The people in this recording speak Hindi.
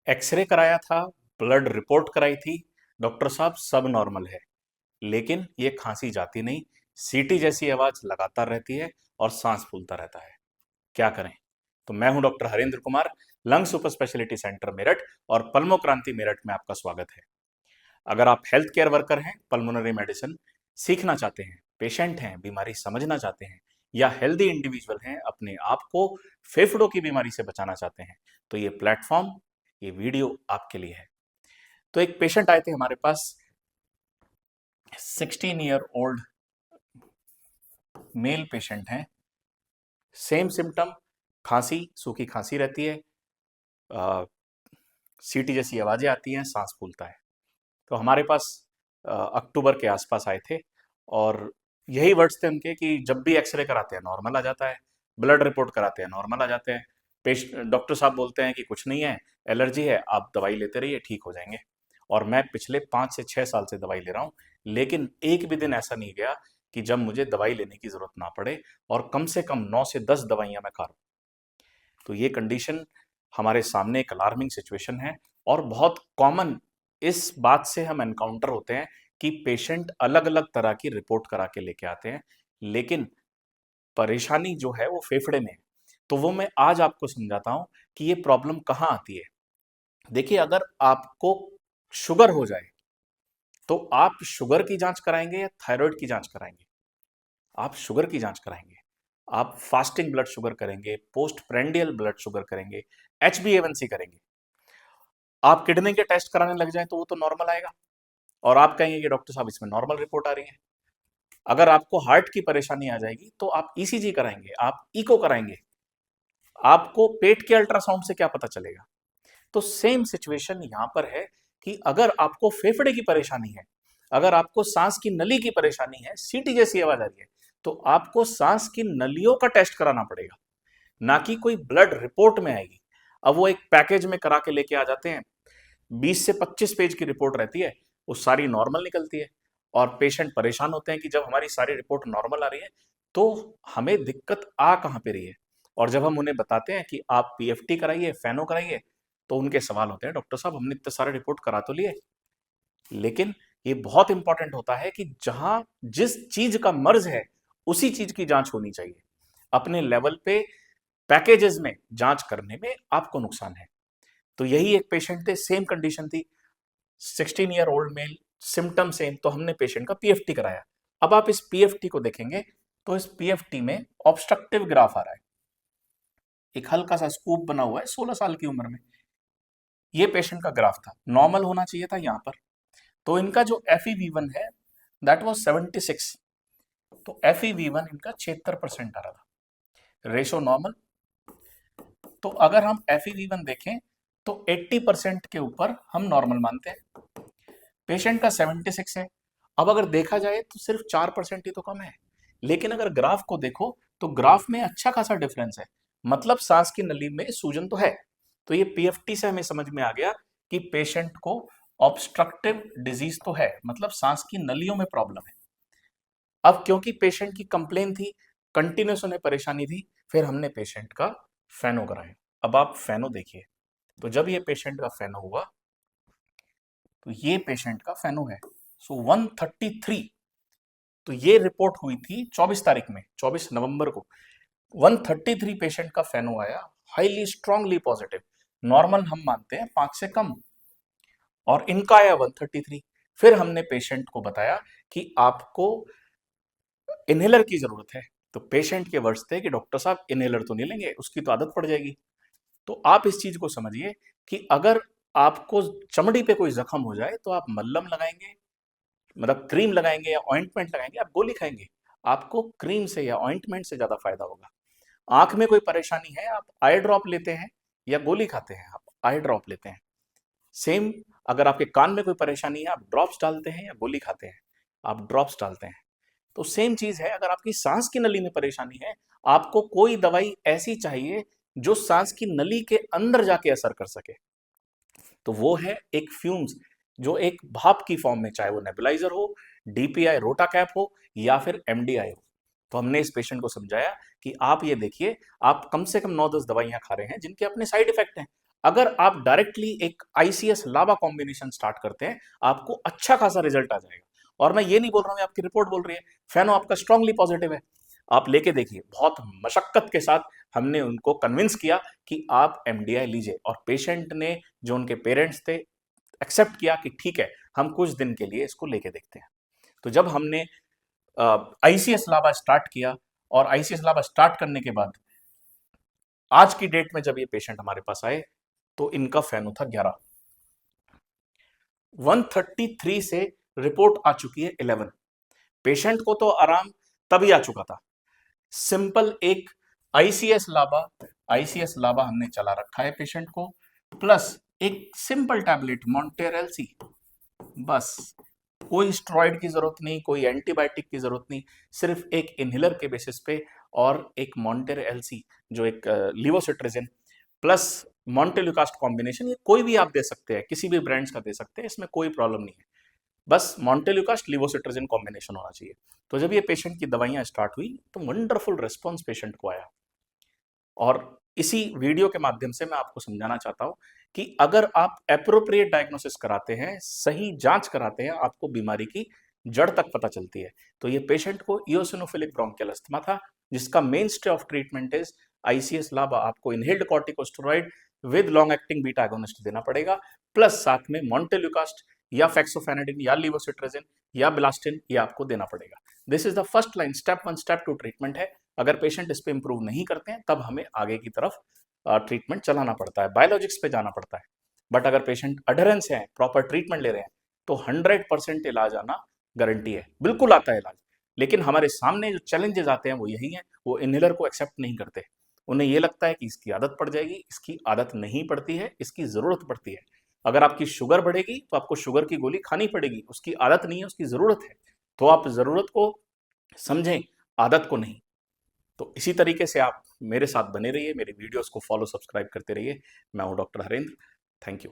एक्सरे कराया था, ब्लड रिपोर्ट कराई थी, डॉक्टर साहब सब नॉर्मल है, लेकिन ये खांसी जाती नहीं, सीटी जैसी आवाज लगातार रहती है और सांस फूलता रहता है। क्या करें? तो मैं हूं doctor Harendra Kumar, lung super speciality centre Meerut और पल्मो क्रांति मेरठ में आपका स्वागत है। अगर आप हेल्थ केयर वर्कर हैं, पल्मोनरी मेडिसिन सीखना चाहते हैं, पेशेंट हैं, बीमारी समझना चाहते हैं, या हेल्दी इंडिविजुअल हैं, अपने आप को फेफड़ों की बीमारी से बचाना चाहते हैं, तो ये प्लेटफॉर्म, ये वीडियो आपके लिए है। तो एक पेशेंट आए थे हमारे पास, 16 ईयर ओल्ड मेल पेशेंट हैं। सेम सिम्टम, खांसी, सूखी खांसी रहती है, सीटी जैसी आवाजें आती हैं, सांस फूलता है। तो हमारे पास अक्टूबर के आसपास आए थे और यही वर्ड्स थे उनके कि जब भी एक्सरे कराते हैं नॉर्मल आ जाता है, ब्लड रिपोर्ट कराते हैं नॉर्मल आ जाते हैं, डॉक्टर साहब बोलते हैं कि कुछ नहीं है, एलर्जी है, आप दवाई लेते रहिए, ठीक हो जाएंगे। और मैं पिछले 5 से 6 साल से दवाई ले रहा हूँ, लेकिन एक भी दिन ऐसा नहीं गया कि जब मुझे दवाई लेने की जरूरत ना पड़े, और कम से कम 9 से 10 दवाइयां मैं खा रहा हूँ। तो ये कंडीशन हमारे सामने एक अलार्मिंग सिचुएशन है, और बहुत कॉमन इस बात से हम एनकाउंटर होते हैं कि पेशेंट अलग अलग तरह की रिपोर्ट करा के लेके आते हैं, लेकिन परेशानी जो है वो फेफड़े में है। तो वो मैं आज आपको समझाता हूं कि ये प्रॉब्लम कहाँ आती है। देखिए, अगर आपको शुगर हो जाए तो आप शुगर की जांच कराएंगे या थायराइड की जांच कराएंगे? आप शुगर की जांच कराएंगे। आप फास्टिंग ब्लड शुगर करेंगे, पोस्ट प्रेंडियल ब्लड शुगर करेंगे, HbA1c करेंगे। आप किडनी के टेस्ट कराने लग जाएं तो वो तो नॉर्मल आएगा, और आप कहेंगे कि डॉक्टर साहब इसमें नॉर्मल रिपोर्ट आ रही है। अगर आपको हार्ट की परेशानी आ जाएगी तो आप ईसीजी कराएंगे, आप इको कराएंगे, आपको पेट के अल्ट्रासाउंड से क्या पता चलेगा? तो सेम सिचुएशन यहां पर है कि अगर आपको फेफड़े की परेशानी है, अगर आपको सांस की नली की परेशानी है, सीटी जैसी आवाज आ रही है, तो आपको सांस की नलियों का टेस्ट कराना पड़ेगा, ना कि कोई ब्लड रिपोर्ट में आएगी। अब वो एक पैकेज में करा के लेके आ जाते हैं, 20 से 25 पेज की रिपोर्ट रहती है, वो सारी नॉर्मल निकलती है, और पेशेंट परेशान होते हैं कि जब हमारी सारी रिपोर्ट नॉर्मल आ रही है तो हमें दिक्कत आ कहां पे रही है। और जब हम उन्हें बताते हैं कि आप पीएफटी कराइए, फैनो कराइए, तो उनके सवाल होते हैं, डॉक्टर साहब हमने इतने सारे रिपोर्ट करा तो लिए, लेकिन ये बहुत इंपॉर्टेंट होता है कि जहां जिस चीज का मर्ज है उसी चीज की जांच होनी चाहिए। अपने लेवल पे पैकेजेस में जांच करने में आपको नुकसान है। तो यही एक पेशेंट थे, सेम कंडीशन थी, 16 year old mail, symptom same, तो हमने पेशेंट का पीएफटी कराया। अब आप इस पीएफटी को देखेंगे तो इस पीएफटी में ऑब्स्ट्रक्टिव ग्राफ आ रहा है, एक हल्का सा स्कूप बना हुआ है 16 साल की उम्र में। ये पेशेंट का ग्राफ था, नॉर्मल होना चाहिए था यहां पर। तो इनका जो FeV1 है, दैट वाज 76। तो FeV1 इनका 76% आ रहा था, रेशो नॉर्मल। तो अगर हम FeV1 देखें तो 80% के ऊपर हम नॉर्मल मानते हैं, पेशेंट का 76 है। अब अगर देखा जाए तो सिर्फ 4% ही तो कम है, लेकिन अगर ग्राफ को देखो तो ग्राफ में अच्छा खासा डिफरेंस है, मतलब सांस की नली में सूजन तो है। तो ये पीएफटी से हमें समझ में आ गया कि पेशेंट को ऑब्स्ट्रक्टिव डिजीज तो है, मतलब सांस की नलियों में प्रॉब्लम है। अब क्योंकि पेशेंट की कंप्लेन थी, कंटिन्यूस उन्हें परेशानी थी, फिर हमने पेशेंट का फैनो कराया। अब आप फैनो देखिए, तो जब ये पेशेंट का फैनो हुआ, तो ये पेशेंट का फैनो है, सो 133। तो ये रिपोर्ट हुई थी 24 तारीख में, 24 नवंबर को 133 पेशेंट का फैनो आया, हाईली स्ट्रांगली पॉजिटिव। नॉर्मल हम मानते हैं 5 से कम, और इनका आया 133। फिर हमने पेशेंट को बताया कि आपको इनहेलर की जरूरत है। तो पेशेंट के वर्ड्स थे कि डॉक्टर साहब इनहेलर तो नहीं लेंगे, उसकी तो आदत पड़ जाएगी। तो आप इस चीज को समझिए कि अगर आपको चमड़ी पे कोई जख्म हो जाए तो आप मल्लम लगाएंगे, मतलब क्रीम लगाएंगे या ऑइंटमेंट लगाएंगे, आप गोली खाएंगे? आपको क्रीम से या ऑइंटमेंट से ज्यादा फायदा होगा। आंख में कोई परेशानी है, आप आई ड्रॉप लेते हैं या गोली खाते हैं? आप आई ड्रॉप लेते हैं। सेम, अगर आपके कान में कोई परेशानी है, आप ड्रॉप्स डालते हैं या गोली खाते हैं? आप ड्रॉप्स डालते हैं। तो सेम चीज है, अगर आपकी सांस की नली में परेशानी है, आपको कोई दवाई ऐसी चाहिए जो सांस की नली के अंदर जाके असर कर सके। तो वो है एक फ्यूम्स, जो एक भाप की फॉर्म में, चाहे वो नेबुलाइजर हो, डीपीआई रोटा कैप हो, या फिर एमडीआई हो। तो हमने इस पेशेंट को समझाया कि आप ये देखिए, आप कम से कम 9-10 दवाइयां खा रहे हैं जिनके अपने साइड इफेक्ट हैं। अगर आप डायरेक्टली एक आईसीएस लावा कॉम्बिनेशन स्टार्ट करते हैं, आपको अच्छा खासा रिजल्ट आ जाएगा। और मैं ये नहीं बोल रहा हूं, आपकी रिपोर्ट बोल रही है, फेनो आपका स्ट्रांगली पॉजिटिव है, आप लेके देखिए। बहुत मशक्कत के साथ हमने उनको कन्विंस किया कि आप एमडीआई लीजिए, और पेशेंट ने, जो उनके पेरेंट्स थे, एक्सेप्ट किया कि ठीक है, हम कुछ दिन के लिए इसको लेके देखते हैं। तो जब हमने आईसीएस लावा स्टार्ट किया, और आईसीएस लावा स्टार्ट करने के बाद आज की डेट में जब ये पेशेंट हमारे पास आए, तो इनका फेनो था 11, 133 से रिपोर्ट आ चुकी है 11। पेशेंट को तो आराम तभी आ चुका था, सिंपल एक आईसीएस लावा हमने चला रखा है पेशेंट को, प्लस एक सिंपल टैबलेट मॉन्टेरेल-सी, बस कोई स्टेरॉइड की जरूरत नहीं, कोई एंटीबायोटिक की जरूरत नहीं, सिर्फ एक इनहेलर के बेसिस पे, और एक मॉन्टेरेल-सी जो एक लिवोसिट्राजिन प्लस मॉन्टेल्यूकास्ट कॉम्बिनेशन, ये कोई भी आप दे सकते हैं, किसी भी ब्रांड्स का दे सकते हैं, इसमें कोई प्रॉब्लम नहीं है, बस मॉन्टेल्यूकास्ट लिवोसिट्राजिन कॉम्बिनेशन होना चाहिए। तो जब ये पेशेंट की दवाइयां स्टार्ट हुई, तो वंडरफुल रिस्पॉन्स पेशेंट को आया। और इसी वीडियो के माध्यम से मैं आपको समझाना चाहता हूं कि अगर आप एप्रोप्रिएट डायग्नोसिस कराते हैं, सही जांच कराते हैं, आपको बीमारी की जड़ तक पता चलती है। तो ये पेशेंट को इओसिनोफिलिक ब्रोंकियल अस्थमा था, जिसका main stay of treatment is ICS LABA. आपको inhaled corticosteroid with long acting beta agonist देना पड़ेगा, प्लस साथ में मॉन्टेल्यूकास्ट या फेक्सोफेनाडिन या लिवोसिट्राजिन या बिलास्टिन, ये आपको देना पड़ेगा। This is the first line, step 1 step 2 treatment है। अगर पेशेंट इस पे इंप्रूव नहीं करते हैं, तब हमें आगे की तरफ ट्रीटमेंट चलाना पड़ता है, बायोलॉजिक्स पे जाना पड़ता है। बट अगर पेशेंट अडरेंस है, प्रॉपर ट्रीटमेंट ले रहे हैं, तो 100% इलाज आना गारंटी है, बिल्कुल आता है इलाज। लेकिन हमारे सामने जो चैलेंजेस आते हैं वो यही हैं, वो इनहेलर को एक्सेप्ट नहीं करते। उन्हें ये लगता है कि इसकी आदत पड़ जाएगी, इसकी आदत नहीं पड़ती है, इसकी जरूरत पड़ती है। अगर आपकी शुगर बढ़ेगी तो आपको शुगर की गोली खानी पड़ेगी, उसकी आदत नहीं है, उसकी जरूरत है। तो आप जरूरत को समझें, आदत को नहीं। तो इसी तरीके से आप मेरे साथ बने रहिए, मेरे वीडियोस को फॉलो सब्सक्राइब करते रहिए। मैं हूं डॉक्टर हरेंद्र। Thank you.